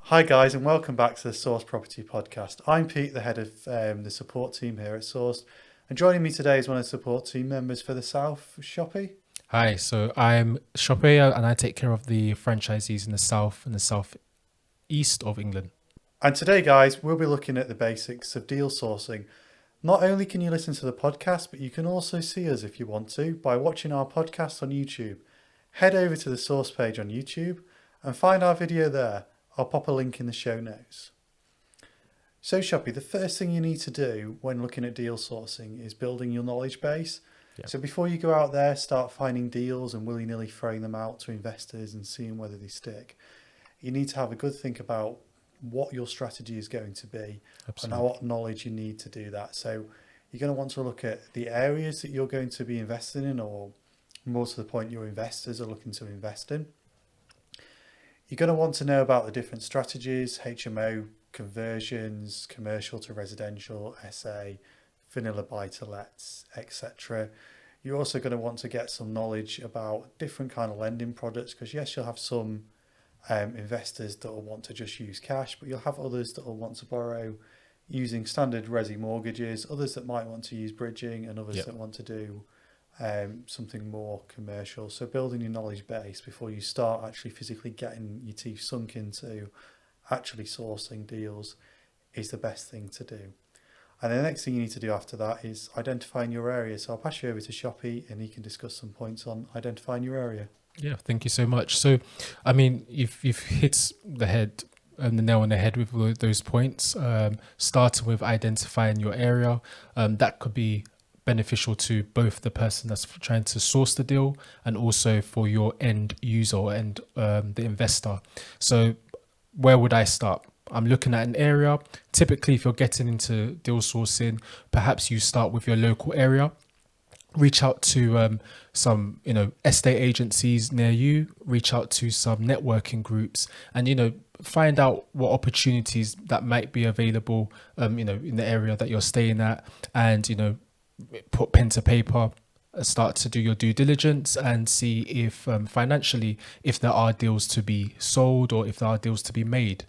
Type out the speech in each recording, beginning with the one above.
Hi, guys, and welcome back to the Source Property Podcast. I'm Pete, the head of the support team here at Source, and joining me today is one of the support team members for the South, Shope. Hi, so I'm Shope and I take care of the franchisees in the south and the southeast of England. And today, guys, we'll be looking at the basics of deal sourcing. Not only can you listen to the podcast, but you can also see us if you want to by watching our podcast on YouTube. Head over to the Source page on YouTube and find our video there. I'll pop a link in the show notes. So, Shoppy, the first thing you need to do when looking at deal sourcing is building your knowledge base. Yeah. So before you go out there, start finding deals and willy-nilly throwing them out to investors and seeing whether they stick, you need to have a good think about what your strategy is going to be Absolutely. and what knowledge you need to do that. So you're going to want to look at the areas that you're going to be investing in, or more to the point, your investors are looking to invest in. You're going to want to know about the different strategies, HMO, conversions, commercial to residential, SA, vanilla buy-to-lets, etc. You're also going to want to get some knowledge about different kind of lending products, because yes, you'll have some investors that will want to just use cash, but you'll have others that will want to borrow using standard resi mortgages, others that might want to use bridging, and others that want to do something more commercial. So building your knowledge base before you start actually physically getting your teeth sunk into actually sourcing deals is the best thing to do. And the next thing you need to do after that is identifying your area. So I'll pass you over to Shoppy and he can discuss some points on identifying your area. Yeah, thank you so much. So, I mean, you've hit the nail on the head with those points. Starting with identifying your area, that could be beneficial to both the person that's trying to source the deal and also for your end user and the investor. So where would I start? I'm looking at an area. Typically, if you're getting into deal sourcing, perhaps you start with your local area. Reach out to some, estate agencies near you. Reach out to some networking groups, and find out what opportunities that might be available, in the area that you're staying at, and put pen to paper, start to do your due diligence and see if financially, if there are deals to be sold or if there are deals to be made.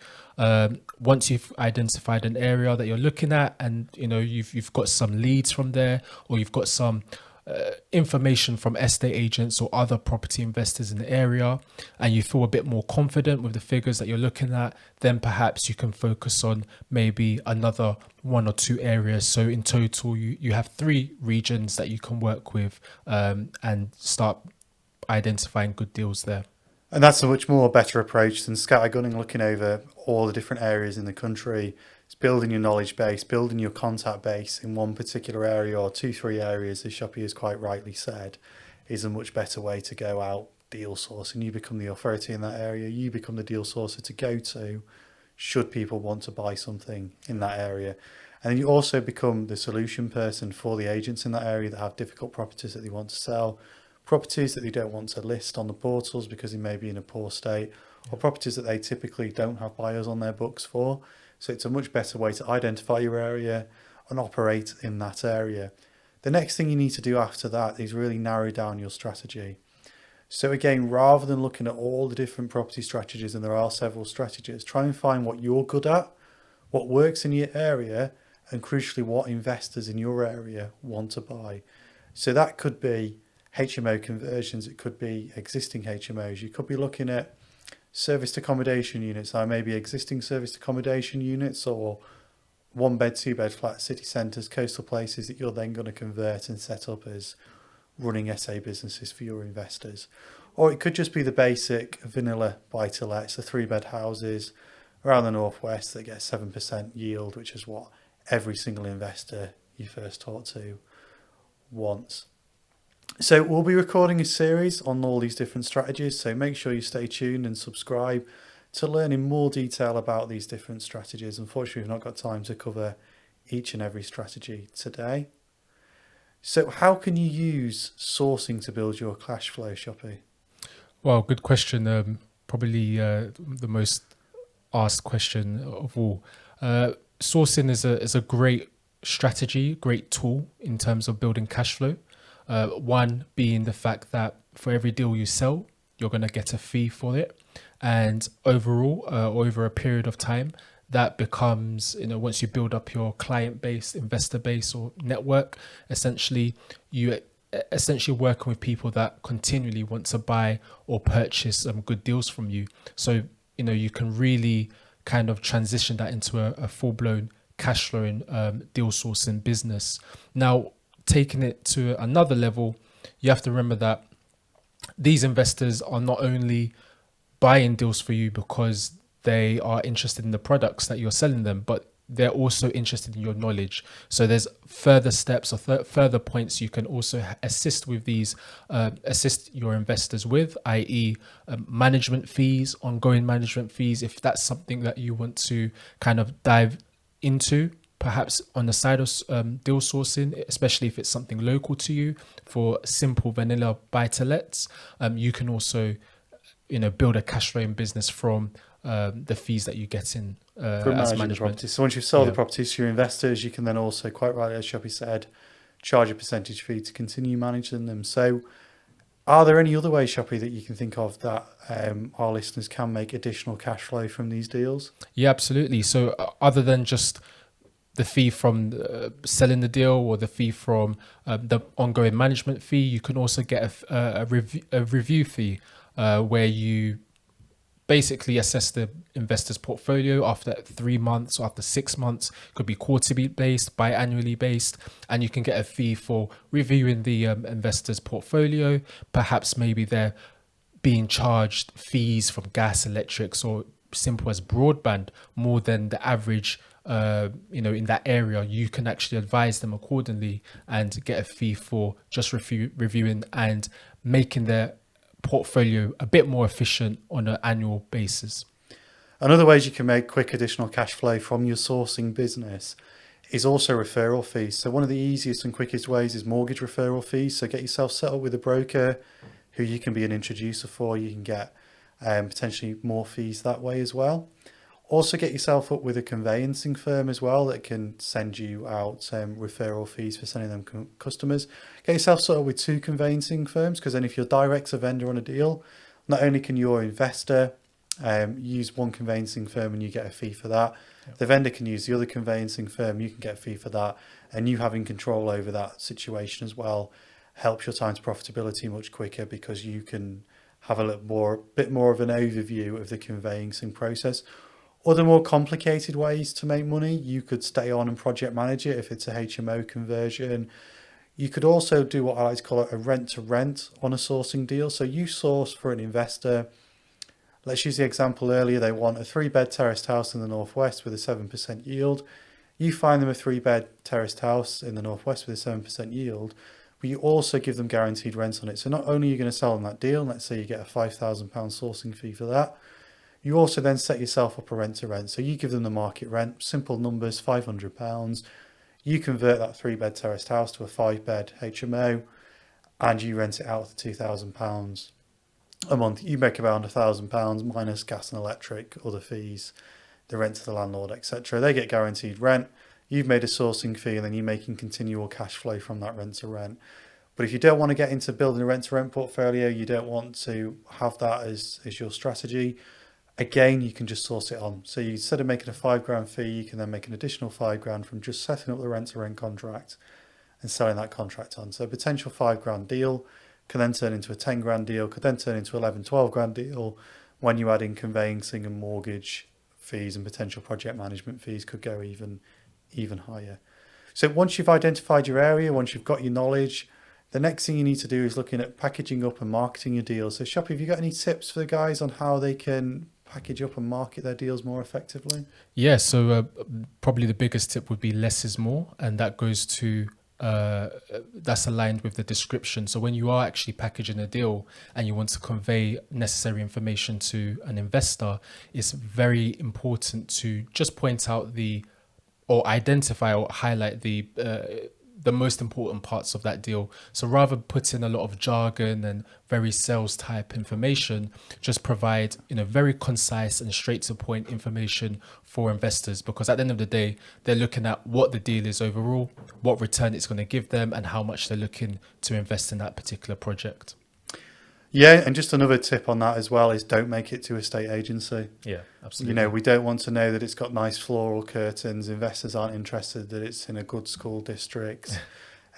Once you've identified an area that you're looking at, and you've got some leads from there, or you've got some information from estate agents or other property investors in the area, and you feel a bit more confident with the figures that you're looking at, then perhaps you can focus on maybe another one or two areas. So in total, you have 3 regions that you can work with, and start identifying good deals there. And that's a much more better approach than scattergunning, looking over all the different areas in the country. It's building your knowledge base, building your contact base in one particular area or 2-3 areas, as Shoppy has quite rightly said, is a much better way to go out deal sourcing. You become the authority in that area. You become the deal sourcer to go to should people want to buy something in that area. And then you also become the solution person for the agents in that area that have difficult properties that they want to sell, properties that they don't want to list on the portals because they may be in a poor state, or properties that they typically don't have buyers on their books for. So it's a much better way to identify your area and operate in that area. The next thing you need to do after that is really narrow down your strategy. So again, rather than looking at all the different property strategies, and there are several strategies, try and find what you're good at, what works in your area, and crucially what investors in your area want to buy. So that could be HMO conversions, it could be existing HMOs, you could be looking at serviced accommodation units, now maybe existing serviced accommodation units or 1-bed, 2-bed flat city centres, coastal places that you're then going to convert and set up as running SA businesses for your investors. Or it could just be the basic vanilla buy-to-lets, the 3-bed houses around the northwest that get 7% yield, which is what every single investor you first talk to wants. So we'll be recording a series on all these different strategies, so make sure you stay tuned and subscribe to learn in more detail about these different strategies. Unfortunately, we've not got time to cover each and every strategy today. So how can you use sourcing to build your cash flow, Shoppy? Well, good question. Probably the most asked question of all. Sourcing is a great strategy, great tool in terms of building cash flow. One being the fact that for every deal you sell, you're going to get a fee for it. And overall, over a period of time, that becomes, once you build up your client base, investor base, or network, essentially you essentially working with people that continually want to buy or purchase good deals from you. So you can really kind of transition that into a full-blown cash flowing deal sourcing business. Now, taking it to another level, you have to remember that these investors are not only buying deals for you because they are interested in the products that you're selling them, but they're also interested in your knowledge. So there's further steps or further points you can also assist with these, assist your investors with, i.e. Management fees, ongoing management fees, if that's something that you want to kind of dive into, perhaps on the side of deal sourcing, especially if it's something local to you for simple vanilla buy-to-lets. You can also, build a cash flowing business from the fees that you get in from as managing the management. property. So once you've sold the properties to your investors, you can then also, quite rightly, as Shope said, charge a percentage fee to continue managing them. So are there any other ways, Shope, that you can think of that our listeners can make additional cash flow from these deals? Yeah, absolutely. So other than just the fee from selling the deal or the fee from the ongoing management fee, you can also get a review fee where you basically assess the investor's portfolio after 3 months or after 6 months. It could be quarterly based, biannually based, and you can get a fee for reviewing the investor's portfolio. Perhaps maybe they're being charged fees from gas, electrics, or simple as broadband more than the average in that area. You can actually advise them accordingly and get a fee for just reviewing and making their portfolio a bit more efficient on an annual basis. Another ways you can make quick additional cash flow from your sourcing business is also referral fees. So one of the easiest and quickest ways is mortgage referral fees. So get yourself set up with a broker who you can be an introducer for. You can get potentially more fees that way as well. Also get yourself up with a conveyancing firm as well that can send you out referral fees for sending them customers. Get yourself set up with 2 conveyancing firms, because then if you're direct to vendor on a deal, not only can your investor use one conveyancing firm and you get a fee for that, the vendor can use the other conveyancing firm, you can get a fee for that, and you having control over that situation as well helps your time to profitability much quicker, because you can have a bit more of an overview of the conveyancing process. Other more complicated ways to make money, you could stay on and project manage it if it's a HMO conversion. You could also do what I like to call a rent to rent on a sourcing deal. So you source for an investor. Let's use the example earlier. They want a 3-bed terraced house in the northwest with a 7% yield. You find them a 3-bed terraced house in the northwest with a 7% yield, but you also give them guaranteed rent on it. So not only are you going to sell them that deal, let's say you get a £5,000 sourcing fee for that, you also then set yourself up a rent to rent. So you give them the market rent, simple numbers, £500. You convert that 3-bed terraced house to a 5-bed HMO, and you rent it out for £2,000 a month. You make around £1,000 minus gas and electric, other fees, the rent to the landlord, etc. They get guaranteed rent. You've made a sourcing fee, and then you're making continual cash flow from that rent to rent. But if you don't want to get into building a rent to rent portfolio, you don't want to have that as your strategy, again, you can just source it on. So you, instead of making a £5,000 fee, you can then make an additional £5,000 from just setting up the rent to rent contract and selling that contract on. So a potential £5,000 deal can then turn into a £10,000 deal, could then turn into £11,000-12,000 deal. When you add in conveyancing and mortgage fees and potential project management fees, could go even higher. So once you've identified your area, once you've got your knowledge, the next thing you need to do is looking at packaging up and marketing your deals. So Shope, have you got any tips for the guys on how they can package up and market their deals more effectively? Yeah, so probably the biggest tip would be less is more, and that goes to that's aligned with the description. So when you are actually packaging a deal and you want to convey necessary information to an investor, it's very important to just point out or identify or highlight the most important parts of that deal. So rather put in a lot of jargon and very sales type information, just provide very concise and straight to point information for investors, because at the end of the day, they're looking at what the deal is overall, what return it's going to give them, and how much they're looking to invest in that particular project. Yeah, and just another tip on that as well is don't make it to a estate agency. Yeah, You know, we don't want to know that it's got nice floral curtains. Investors aren't interested that it's in a good school district,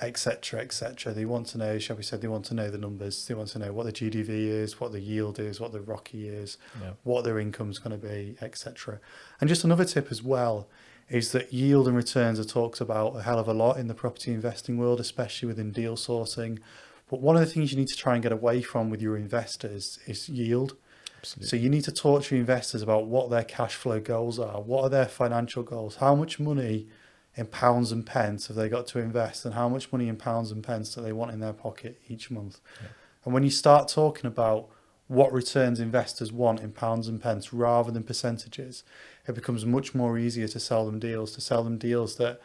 etc., etc. They want to know, shall we say, they want to know the numbers. They want to know what the GDV is, what the yield is, what the ROCE is, Yeah. what their income's going to be, etc. And just another tip as well is that yield and returns are talked about a hell of a lot in the property investing world, especially within deal sourcing. But one of the things you need to try and get away from with your investors is yield. Absolutely. So you need to talk to your investors about what their cash flow goals are, what are their financial goals, how much money in pounds and pence have they got to invest, and how much money in pounds and pence do they want in their pocket each month. Yeah. And when you start talking about what returns investors want in pounds and pence rather than percentages, it becomes much more easier to sell them deals that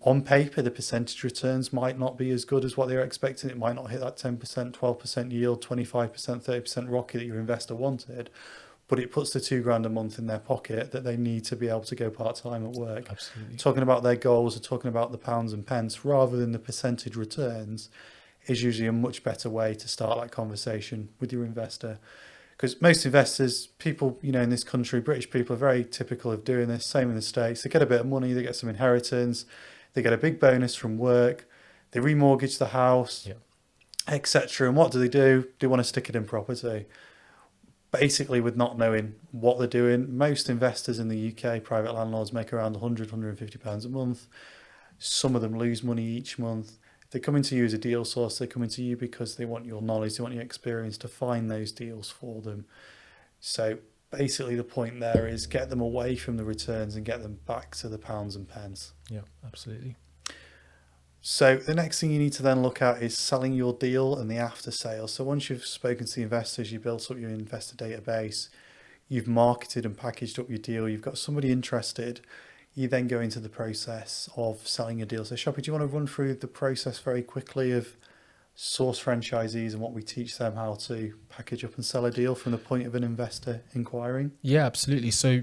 on paper the percentage returns might not be as good as what they're expecting. It might not hit that 10%, 12% yield, 25%, 30% ROCE that your investor wanted, but it puts the $2,000 a month in their pocket that they need to be able to go part-time at work. Absolutely. Talking about their goals or talking about the pounds and pence rather than the percentage returns is usually a much better way to start that conversation with your investor. Because most investors, people, you know, in this country, British people are very typical of doing this. Same in the States. They get a bit of money, they get some inheritance, they get a big bonus from work, they remortgage the house, Yeah. etc. And what do? They want to stick it in property. Basically, with not knowing what they're doing, most investors in the UK, private landlords, make around £100, £150 a month. Some of them lose money each month. They're coming to you as a deal source. They're coming to you because they want your knowledge, they want your experience to find those deals for them. So basically the point there is get them away from the returns and get them back to the pounds and pence. Yeah, absolutely. So the next thing you need to then look at is selling your deal and the after sale. So once you've spoken to the investors, you've built up your investor database, you've marketed and packaged up your deal, you've got somebody interested, you then go into the process of selling your deal. So Shope, do you want to run through the process very quickly of source franchisees and what we teach them how to package up and sell a deal from the point of an investor inquiring? Yeah, absolutely. So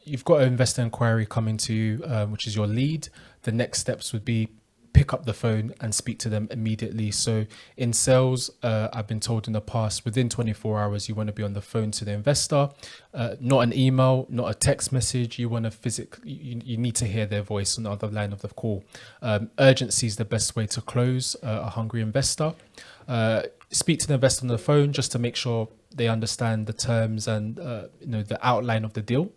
you've got an investor inquiry coming to you, which is your lead. The next steps would be pick up the phone and speak to them immediately. So in sales, I've been told in the past, within 24 hours, you want to be on the phone to the investor, not an email, not a text message. You want to you need to hear their voice on the other line of the call. Urgency is the best way to close a hungry investor. Speak to the investor on the phone just to make sure they understand the terms and the outline of the deal.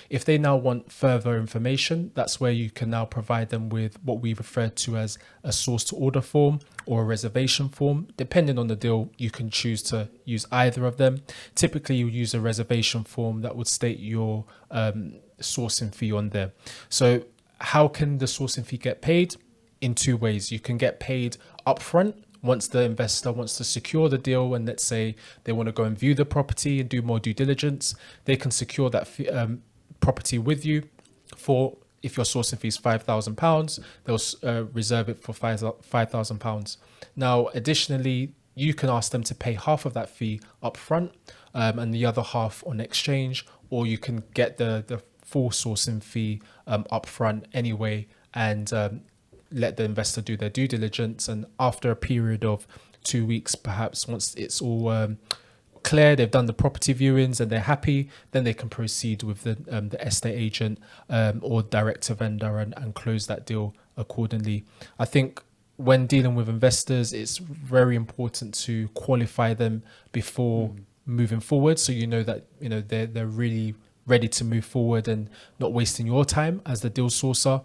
If they now want further information, that's where you can now provide them with what we refer to as a source to order form or a reservation form. Depending on the deal, you can choose to use either of them. Typically, you use a reservation form that would state your sourcing fee on there. So how can the sourcing fee get paid? In two ways. You can get paid upfront once the investor wants to secure the deal, and let's say they want to go and view the property and do more due diligence, they can secure that property with you for, if your sourcing fee is £5,000, they'll reserve it for £5,000. Now, additionally, you can ask them to pay half of that fee upfront and the other half on exchange, or you can get the full sourcing fee upfront anyway and let the investor do their due diligence, and after a period of 2 weeks, perhaps once it's all clear, they've done the property viewings and they're happy, then they can proceed with the estate agent or direct to vendor and close that deal accordingly. I think when dealing with investors, it's very important to qualify them before moving forward, so you know that they're really ready to move forward and not wasting your time as the deal sourcer.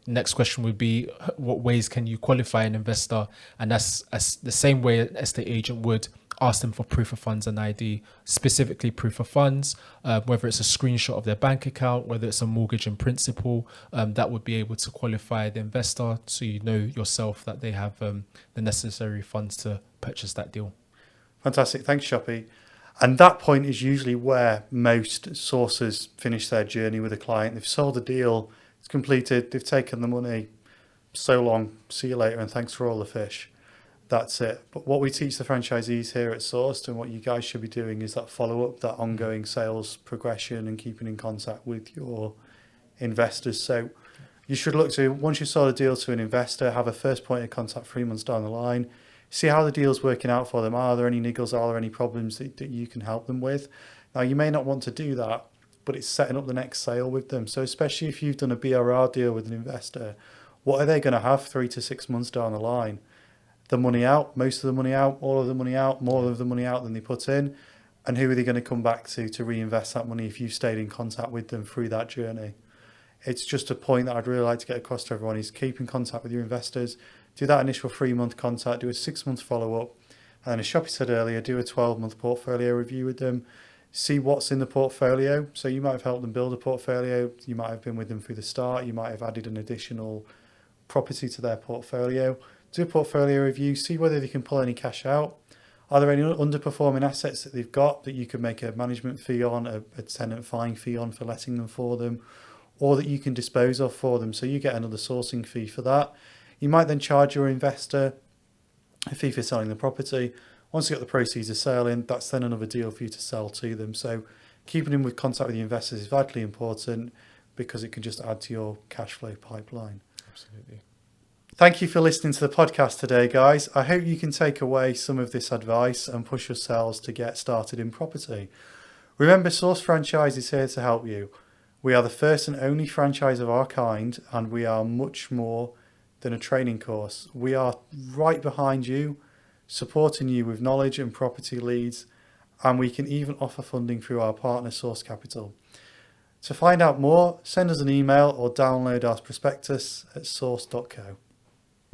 Next question would be, what ways can you qualify an investor? And that's the same way an estate agent would ask them for proof of funds and ID, specifically proof of funds, whether it's a screenshot of their bank account, whether it's a mortgage in principle, that would be able to qualify the investor, so you know yourself that they have the necessary funds to purchase that deal. Fantastic. Thanks, Shope. And that point is usually where most sourcers finish their journey with a client. They've sold a deal, it's completed, they've taken the money, so long, see you later, and thanks for all the fish. That's it. But what we teach the franchisees here at Sourced, and what you guys should be doing, is that follow-up, that ongoing sales progression and keeping in contact with your investors. So you should look to, once you sold a deal to an investor, have a first point of contact 3 months down the line. See how the deal's working out for them. Are there any niggles? Are there any problems that you can help them with? Now, you may not want to do that, but it's setting up the next sale with them. So especially if you've done a BRR deal with an investor, what are they going to have 3 to 6 months down the line? The money out, most of the money out, all of the money out, more of the money out than they put in. And who are they going to come back to reinvest that money if you've stayed in contact with them through that journey? It's just a point that I'd really like to get across to everyone, is keep in contact with your investors. Do that initial 3-month contact, do a 6-month follow-up. And as Shope said earlier, do a 12-month portfolio review with them. See what's in the portfolio. So you might have helped them build a portfolio. You might have been with them through the start. You might have added an additional property to their portfolio. Do a portfolio review. See whether they can pull any cash out. Are there any underperforming assets that they've got that you can make a management fee on, a tenant fine fee on for letting them for them, or that you can dispose of for them, so you get another sourcing fee for that. You might then charge your investor a fee for selling the property. Once you get the proceeds of sale in, that's then another deal for you to sell to them. So keeping in with contact with the investors is vitally important, because it can just add to your cash flow pipeline. Absolutely. Thank you for listening to the podcast today, guys. I hope you can take away some of this advice and push yourselves to get started in property. Remember, Source Franchise is here to help you. We are the first and only franchise of our kind, and we are much more than a training course. We are right behind you, supporting you with knowledge and property leads, and we can even offer funding through our partner Source Capital. To find out more, send us an email or download our prospectus at source.co.